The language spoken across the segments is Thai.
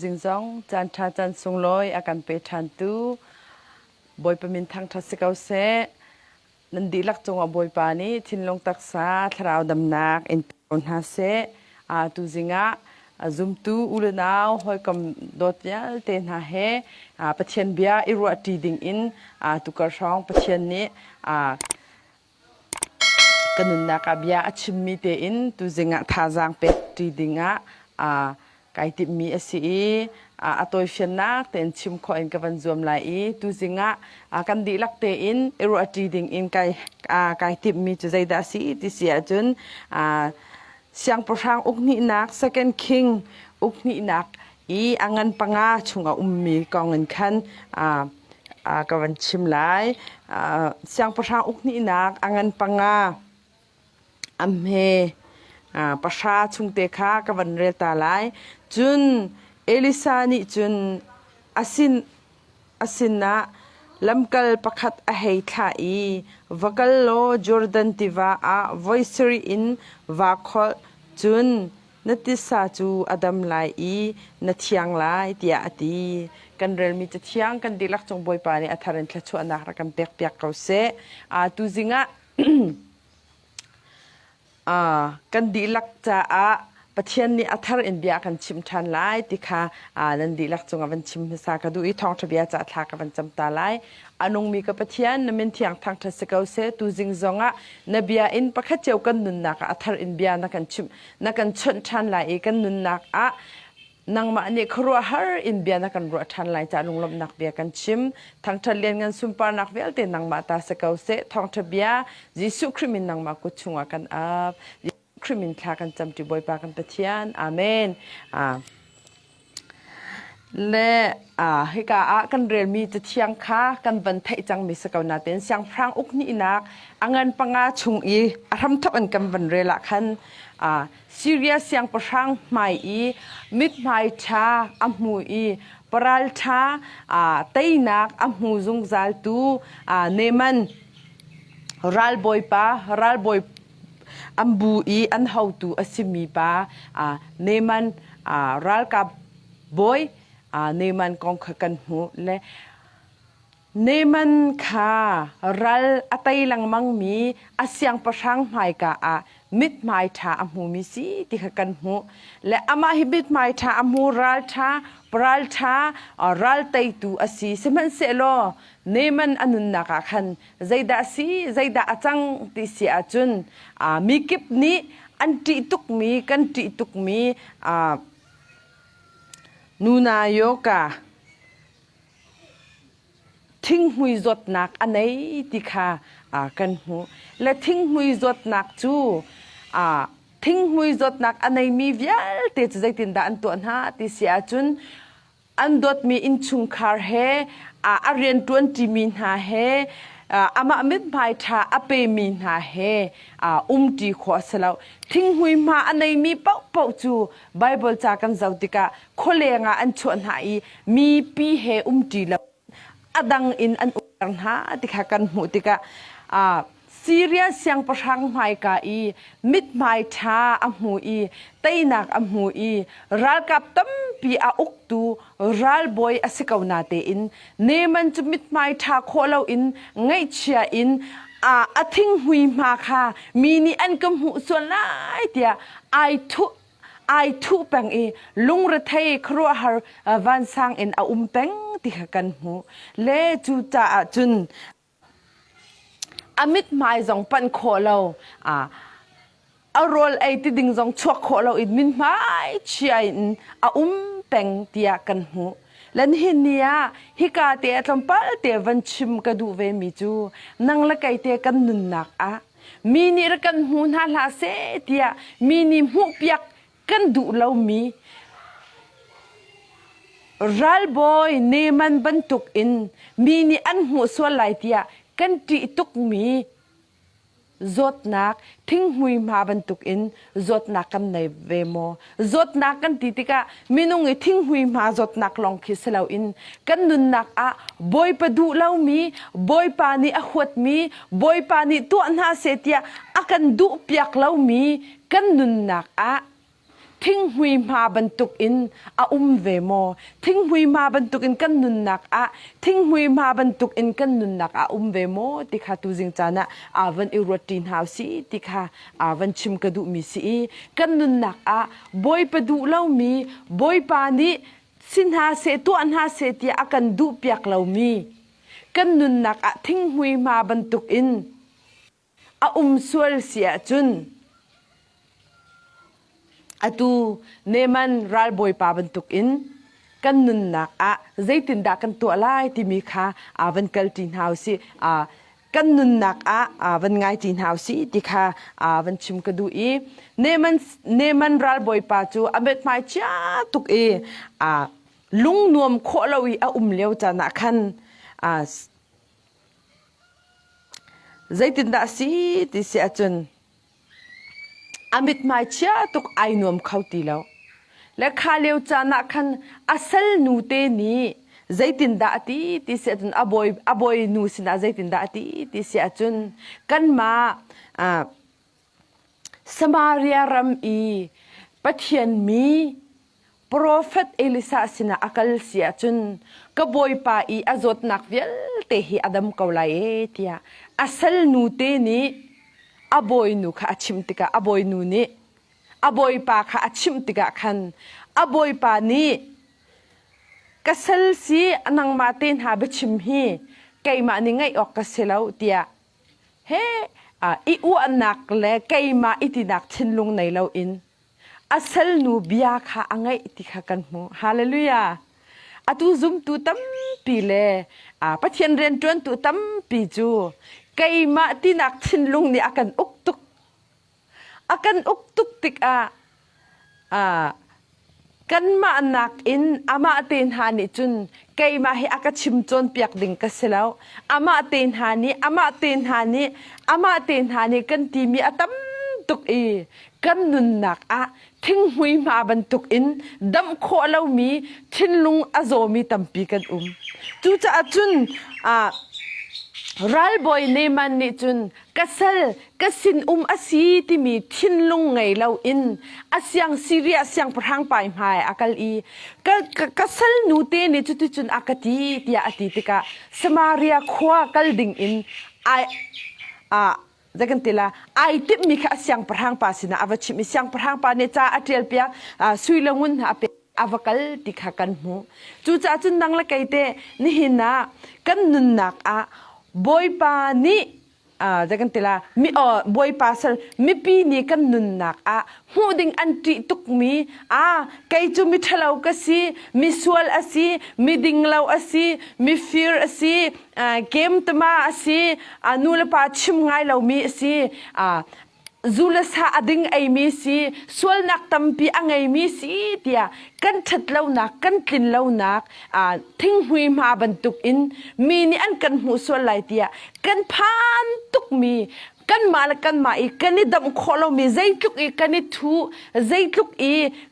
จิงจงจันทาจันทรงลอยอาการเปทันตูบอยปมินทางทัศกาเสนันดีลักจงอบอยปานีทินลงตักษาทราวดำนักอินปนฮาเสตูจิงะซุมตูอุลนาวหอยกำดดยาเตนฮาเฮปะเชียนเบียอิรัวตีดิงอินตุกระชองปะเชียนนี้กันนุนนักเบียชิมมีเตอินตูจิงะทาจังเป็ดตีดิงะไก่ติมีสิอัตโตเฟียนนักเต็นชิมคอยกับวันรวมไหลตูจิงะกันดีลักเตอินอิรัวตีดิงอินไก่ติมีจะใจดาสีที่เสียจนเสียงประชางอุกนินัก second king อุกนินักอังันปังอาชงมีกองเงินขันกับวันชิมไหลเสียงประชางอุกนินักอังันปังอาเฮประชาชุงเตคากับวันเรตาไลจุนเอลิซานิจุนอาสินนะลำกัลประคัดอเหยท่าวักลโลจอร์แดนติวาvoicery in วาคอจุนนติสาจูอดัมไลนเทียงไลเตียตีกันเรลมีจะเทียงกันดีลักจงบอยปานีอัธรันทชวนักรักกันเปียกเปียกเขาเสตูจิงะกันดีลักจะปะเทียนนี่อัธรอินเบียกันชิมทันไลติค่ะนันดีลักจงวันชิมสากดูอีทองทะเบียจะทากันวันจำตาไลนงมีกับปะเทียนนมินเทียงทางทัศกาเสตูจิงจงนเบียอินปะคัดเจ้ากันนุนนักอัธรอินเบียนักันชิมนักันชนทันไลกันนุนนักนางมาเนี่ยครัวฮาร์อินเบียนักันรัวทันไลจะลงลมนักเบียกันชิมทางทะเลงันซุมปานักเวลเตนางมาตาสกาเสทองทะเบียจิสุคริมินนางมากุชงกันคริมินทากันจำจุบอยปากันปะเทียนอาเมนและให้กากันเรียนมีจะเทียงค้ากันบันเทจังมีสกาวนาเต็นเสียงพรางอุกนี่นักอังันปังอาชุงรำทับอันกันบันเรละคันซีเรียเสียงประชังไม่มิดไม่ชาอัมหูปราลชาเตยนักอัมหูจุงจัลตูเนมันรัลบอยปารัลบอยอัมบูอันเฮาตูอสิมีปาเนมันรัลกับบอยเนมันกองขกันหูและเนมันค่ะรัลอัตัยลังมังมีอาเสียงประชังไม่กะมิดไม่ท่าอัมหูมีสิที่ขกันหูและอามาฮิบิดไม่ท่าอัมหูรัลท่าปรัลท่ารัลไตตูอสิสมันเซโลเนมันอนุนนักขันใจดาสีใจดาจังที่เสียจุนมีกิบนี้อันติตุกมีกันติตุกมีนูนายกะทิ้งหุยจดนักอันไหนที่ข้ากันหูและทิ้งหุยจดนักจูทิ้งหุยจดนักอันไหนมีเวียลเตจใจตินดาอันตัวน่าที่เสียจุนอันดดมีอินชุงคาร์เฮเรียน20มินหาเฮอามามิดไมทาอเปมินหาเฮดีขวสลาวทิ้งหุยมาอันไหนมีเป้าเป้าจูไบเบิลจากกันเจ้าติกาโคเลงอันชวนหายมีปีเฮดีแล้วอดังอินอันอุดังหาติกากันหูติกาซีเรียสยังประชังไม่กามิดไม่ชาอัมหูเตยนักอัมหูรัลกับตั้มปีอุกตูรัลบอยอสิกาวนาเตอินเนมันจะมิดไม่ชาโคลาอินไงเชียอินทิ้งหุยมาค่ะมีนี่อันกำหูส่วนไล่เดียไอทุแปงลุงระเทยครัวฮาร์วันสังอินแปงติขกันหูเลจูตาจุนมิดไม่จงปันโคเราโรลที่ดิ่งจงชัวโคเราอินมิดไม่เชียนเป็งเตียกันหูและนี่เนี่ยฮิกาเตียจงปัลเตียวันชิมกระดูเวมิจูนังละไกเตียกันนุนนักมีนี่รักันหูน่าลาเสเตียมีนี่หูเปียกกันดูเรามีรัลบอยเนมันบรรทุกอินมีนี่อันหูส่วนไหลเตียกันติตุกมีจดนักทิ้งหุยมาบรรทุกอินจดนักกันในเวโมจดนักกันติติกามินุงทิ้งหุยมาจดนักลองคิสเลาอินกันนุนนักบอยประดูเลามีบอยปานีขวดมีบอยปานีตัวน่าเสียกันดูเปียกเลามีกันนุนนัก ทิ้งหุยมาบรรทุกอินเวโมทิ้งหุยมาบรรทุกอินกันนุนนักทิ้งหุยมาบรรทุกอินกันนุนนักเวโมติค่ะตูจิงจานะวันอิรตินฮาวซีติค่ะวันชิมกระดูมีสีกันนุนนักบอยประดูเล่ามีบอยปานีสินหาเสตัวอันหาเสตีกันดูเปียกเล่ามีกันนุนนักทิ้งหุยมาบรรทุกอินสวลเสียจุนatu neman ral boy pa bentuk in kan nun nak zaitin da kan to lai ti mi kha van kal tin house kan nun nak van ngai tin house ti kha van chim ka du i neman ral boy pa chu amet mai cha tuk lung nuam kho lawi leo cha na khan zaitin da si ti se achun amit mai chia tuk ai nuam khauti lo le kha leo cha na khan asal nu te ni zaitin da ti se chun aboy nu sina zaitin da ti se chun kan ma samaria ram pathian mi prophet elisa sina akal sia chun ka boy pa azot nak vel te hi adam kaulai tia asal nu te ni aboy nu kha achim tika aboy nu ni aboy pa kha achim tika khan aboy pa ni kasal si anang matin ha bechim hi kaima ni ngai ok kaselau tia he u anak le kaima itinak thinlung nei lo in asal nu bia kha angai tika kan mu hallelujah atu zum tu tam pi le pathian ren tuan tu tam pi chu kaima tinak thinlung ni akan uktuk tik kan ma anak in ama ten hani chun kaima hi akachim chon piak ding ka selau ama ten hani kan ti mi atam tuk kan nun nak thing hui ma ban tuk in dam kho lo mi thinlung azomi tampi kan tu cha achun ral boy neman ni chun kasal kasin asi ti mi thinlung ngai lo in asyang syria asyang prang pai mai akal kasal nu te ni chu chun akati tia ati tika samaria khwa kal ding in zakan tila tip mi kha asyang prang pa sina avachi mi syang prang pa ne cha atel pia suilangun ape avakal tikha kan mu chu cha chun nang la kaite ni hina kan nun nak boy pa ni jagan tila mi boy pa sal mi pi ni kan nun nak hu ding anti tuk mi kai chu mi thalau ka si mi sual asi mi dinglau asi mi fear asi game tama asi anula pa chim ngai lau mi asi zula sa ading ai mi si sual nak tampi angai mi si tia kan that lau nak kan tlin lau nak thing hui ma bantuk in mi ni an kan hu sual lai tia kan phan tuk mi kan mal kan ma kan ni dam kholo mi zaitluk kan ni thu zaitluk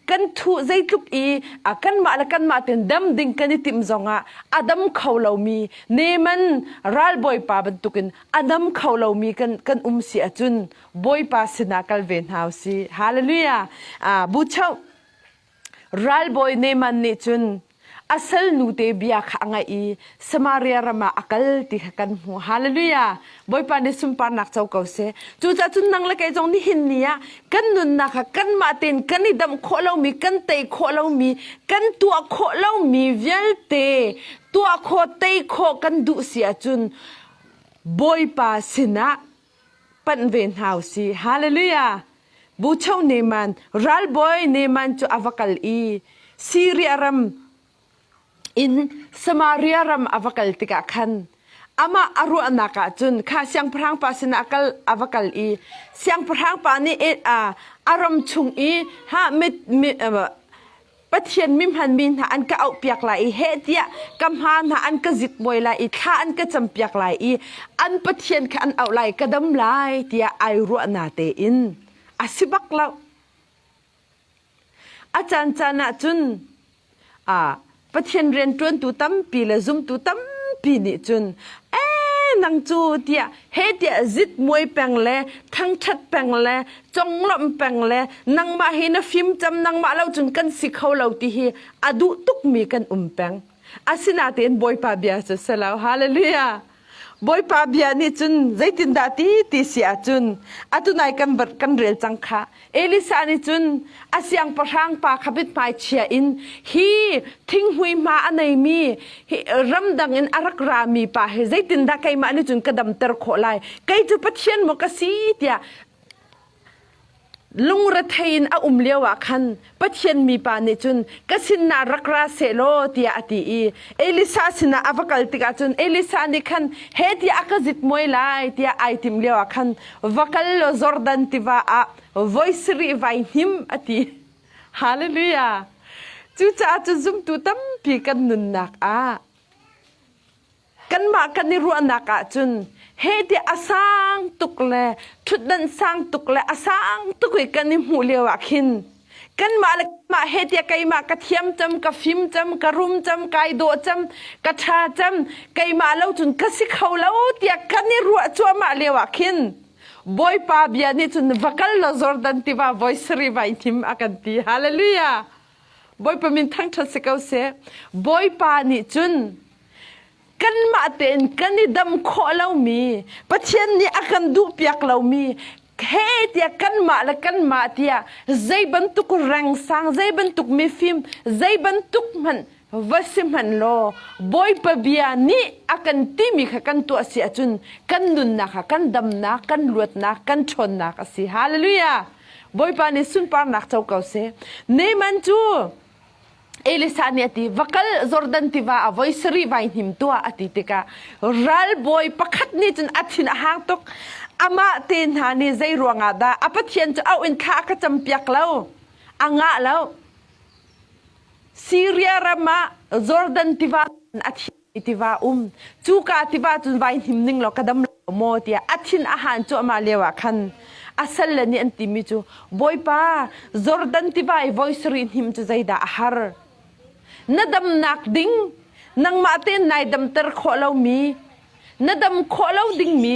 kan thu zaitluk kan ma ten dam ding kan ni tim zonga adam kholo mi neman ral boy pa bantukin adam kholo mi kan si achun boy pa sina kal ven hausi hallelujah bu chau ral boy neman ni chun asal nu te bia kha ngai samaria rama akal ti kan hu hallelujah boy pa ne sum pa nak chau ko se chu cha chun nang la kai jong ni hin nia kan nun na kha kan ma ten kan ni dam kholo mi kan tei kholo mi kan tu kholo mi vial te tu kho tei kho kan du sia chun boy pa sina pan ven hausi hallelujah bu chau ne man ral boy ne man chu avakal syria ram in samaria ram avakal tika khan ama aru anaka chun kha siang prang pa sina akal avakal siang prang pa ni aram chung ha mit pathian mim han min ha an ka au piak lai he tia kam han ha an ka zit boy lai tha an ka cham piak lai an pathian kha an au lai kadam lai tia ai ru na te in asibak law achan chana chun pathian ren tuan tu tam pi la zum tu tam pi ni chun นังจูเดียเฮเดียจิตมวยแปงเลทั้งชัดแปงเลจงลมแปงเลนังมาเฮนฟิมจำนังมาเราจนกันสิเขาเราที่เฮอดุตุกมีกันแปงอาศินาเตนบอยปาเบียจะเสลาฮาเลลูยาบอยปาเบียนี่จุนใจตินดาตีเสียจุนอาตุนายกันเรียลจังค่ะเอลิซานี่จุนอาเสียงประทางปาขับิดไปเชียอินฮีทิ้งหุยมาอันไหนมีรำดังอินอารักรามีปาเฮใจตินดาไกมานี่จุนกระดำเตอร์โคไลไกจุปัชเชนมกสีเตียลุงระเทียนอาเลียวคันปัจเจนมีปานิจุนกสินนารักราเซโลตียอติอีเอลิซาสินาอวกาลติกาจุนเอลิซานิคันเฮตีอากาจิตมวยไลตียไอติมเลียวคันวกาลโลจอร์ดันติวาอะวอยส์รีไวหิมอติฮาเลลูยาจูจ้าจูซุมตูตัมปีกันนุนนักอากันมากันนิรัวนักจุนเฮติอาสังตุกเลทุดดันสังตุกเลอาสังตุกกันนิมูเลียวขินกันมาเฮติไกมากระเทียมจำกระฟิมจำกระรุมจำไก่โดจำกระชาจำไกมาเล่าจุนกสิเขาเล่าเตียกันนิรัวจัวมาเลียวขินบอยปาเบียนี่จุนวักลจอร์ดันติว่า voice รีไวทิมอากันตีฮาเลลูยาบอยปามินทั้งทัศกาวเสบอยปานี่จุนกันมาเต็นกันนี่ดำขอเรามีปัจเจียนนี่อากันดูเปียกเรามีเฮเตียกันมาและกันมาเตียใจบรรทุกแรงสังใจบรรทุกมีฟิล์มใจบรรทุกมันวสิมันโลบอยปะเบียนี่อากันตีมีขกันตัวเสียจุนกันดุนนักกันดำนักกันลวดนักกันชนนักสิฮาเลลูยาบอยปานี่สุนปานักเจ้าเก่าเสเนมันจูเอลิซานีติวักลจอร์ดันติว่าไวส์รีไวหิมตัวอติติการัลบอยปักขัดนี่จนอัฐินหางตกอามาเตินหานี่ใจรวงอาดาอปัทเทียนจะเอาอินข้ากระจำเปียกแล้วอ่างะแล้วซีเรียรามาจอร์ดันติว่าอัฐิติว่าจูกาติว่าจนไวหิมนิ่งเรากระดำโมเตียอัฐินอาหารจะมาเลวคันอาศัยนี่อันติมิจูบอยป้าจอร์ดันติว่าไวส์รีหิมจะใจด่าฮาร์นาดำนักดิ้งนังมาเต้นนายดำเตอร์ขอเรามีนาดำขอเราดิ้งมี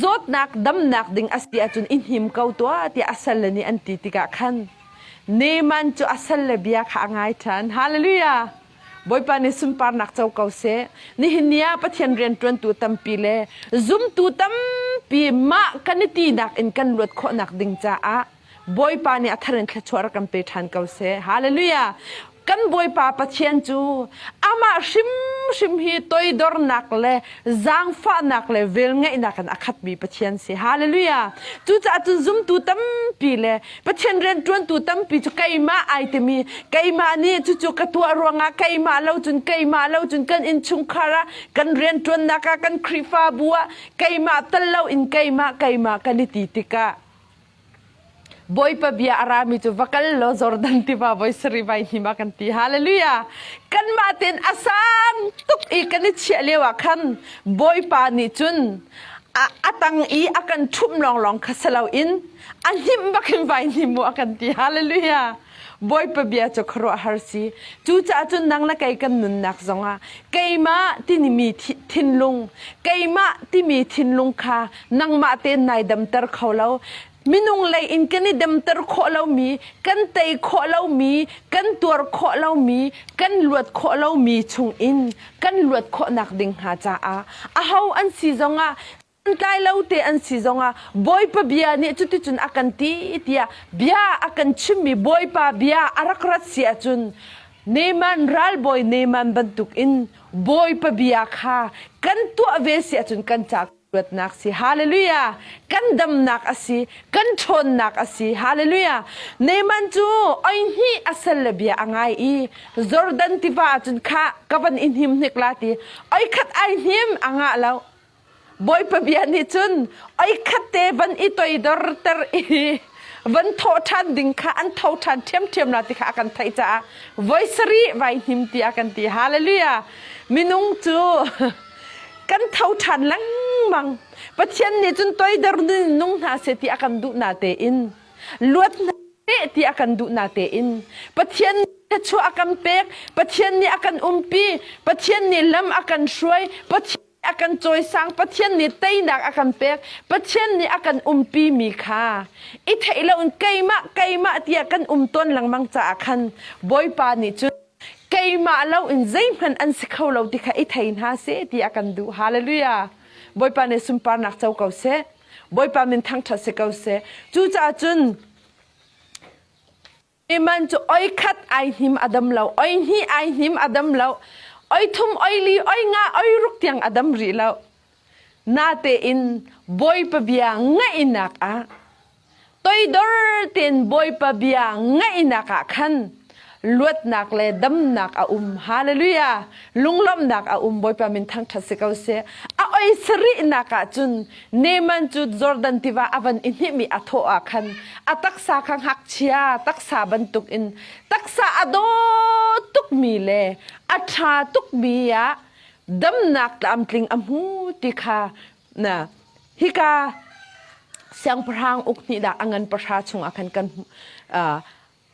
จดนักดำนักดิ้งอาศัยจนอินหิมเกาตัวที่อาศัยนี่อันติติกาขันเนมันจูอาศัยเลบียข้างไงทันฮาเลลูยาบอยปานิสุมปานักเจ้าเกาเสนี่หินเนียปะเทียนเรียนจวนตูตัมปีเลซุมตูตัมปีมากันตีนักอินกันลวดขอนักดิ้งจ้าบอยปานี่อัธรันทชวรกันไปทันเกาเสฮาเลลูยากันบอยปาปะเชียนจูอามาชิมฮีตอยดอร์นักเลจางฟ้านักเลเวลไงนักกันอัดมีปะเชียนสิฮาเลลูยาจูจะตุซุมตูตัมปีเลปะเชียนเรียนจวนตูตัมปีจูไกมาไอเตมีไกมานี่จูกระตัวรวงะไกมาเล่าจุนไกมาเล่าจุนกันอินชุงคาระกันเรียนจวนนักกันครีฟาบัวไกมาตะเล่าอินไกมากันนิติติกาบอยปะเบียอารามิจูวักลโลจอร์ดันติว่าไวส์รีไวหิมากันตีฮาเลลูยากันมาเต็นอาสังตุกอีกันนิเชียเลวะคันบอยปานิจุนอาตังอีอากันทุ่มลองคัสลาวอินอันหิมบักหิมไวหิมัวกันตีฮาเลลูยาบอยปะเบียจครัวฮาร์ซีจูจ้าจุนนังละไกกันนุนนักจงอาไกมาที่นี่มีทินลุงไกมาที่มีทินลุงค่ะนังมาเต็นนายดำเตอร์เขาแล้วมินุงเลยอินกันนี่ดำเตอร์ขอเรามีกันเตยขอเรามีกันตัวขอเรามีกันลวดขอเรามีชุงอินกันลวดขอนักดิ่งหาจ้าอาเฮาอันซีจงอาอันกายเราเตอันซีจงอาบอยปะเบียนี่จุดที่จุนอากันตีเตียเบียอากันชิมมีบอยปะเบียอารักรัสเสียจุนเนมันรัลบอยเนมันบรรทุกอินบอยปะเบียค่ะกันตัวเวเสียจุนกันจากลวดนักสิฮาเลลูยากันดำนักอสิกันชนนักอสิฮาเลลูยาเนมันจูอันนี้อาศัยเบียอังไงอีจอร์ดันติบาจุนข้ากับอินหิมนิกลาตีไอขัดไอหิมอังะแล้วบอยปะเบียนี่จุนไอขัดเตบันอีตัวดอร์เตอร์อีวันโททันดิ่งข้าอันโททันเทียมลาติข้ากันไทยจ้าไวสรีไวหิมตีอากันตีฮาเลลูยามินุงจูกันเท่าทันลังมังปะเทียนนี่จนตัวดอร์ดินนุ่งหาเสติอากันดูนาเตอินลวดนาเตที่อากันดูนาเตอินปะเทียนชัวอากันเป็กปะเทียนนี่อากันปีปะเทียนนี่ลำอากันช่วยปะเทียน akan choy sang pathian ni teinak akan pek pathian ni akan umpi mi kha I thailo un keima ti akan ton lang mang cha akhan boy pa ni chu keima lo in zaim khan an sikhau lo ti kha I thain ha se ti akan du hallelujah boy pa ne sum par nak chau kau se boy pa min thang tha se kau se chu cha chun iman chu oi khat ai him adam lo oi hi ai him adam lo oi thum oi li oi nga oi ruk tiang adam ri lo na te in boy pa bia nga inak a toi dor ten boy pa bia nga inak a khan luat nak le dam nak a hallelujah lunglom nak a boy pa min thang tha se kau se a oi sri naka chun neman chu jordan tiwa avan inhi mi atho a khan ataksa khang hak chia taksa bantuk in taksa ado tuk mi le atha tuk mi ya dam nak lam tling amhu ti kha na hika siang prang ukni da angan pasha chung akan kan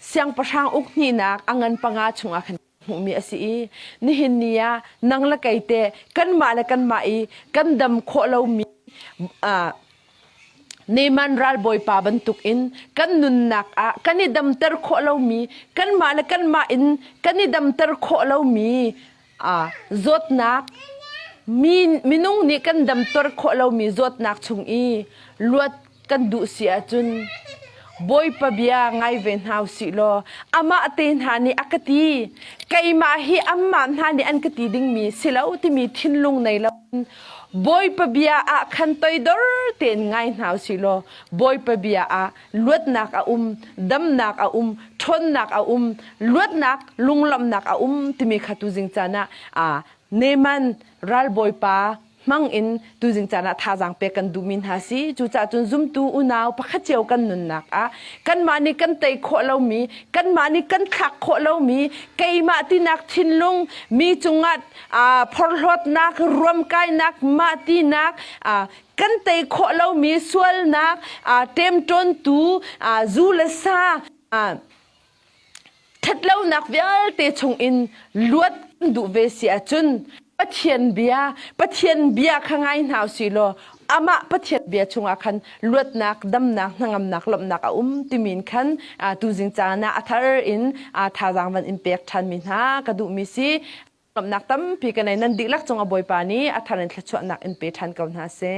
siang pasang ukni nak angan panga chung akan mi asi ni hinnia nangla kaite kan ma I kan dam kho lo mi neman ral boy pa bantuk in kan nun nak a kani dam ter kho lo mi kan ma in kani dam ter kho lo mi zot nak minung ni kan dam ter kho lo mi zot nak chung I luat kan du sia chun boy pa bia ngai ven house si lo ama aten hani akati kai ma hi amma hani an kati ding mi silo ti mi thinlung nei lo boy pa bia a khan toi dor ten ngai house si lo boy pa bia a luat nak a dam nak a thon nak a luat nak lunglom nak a ti mi khatu jing chana neman ral boy pa mang in tu jing chana tha jang pe kan du min ha si chu cha chun zum tu unaw pakha cheu kan nun nak a kan mani kan tei kho lo mi kan mani kan thak kho lo mi keima ti nak thinlung mi chungat phorhlot nak rom kai nak ma ti nak kan tei kho lo mi sual nak tem ton tu zulasa thatlo nak vial te chung in luat du ve sia chun pathian bia khangai nau si lo ama pathian bia chunga khan luat nak dam nak nangam nak lom nak timin khan tu jing chana athar in tha jang van impact than min ha kadu mi si lom nak tam pi kanai nan diklak chunga boy pani atharan thla chu nak in pe than kaun ha se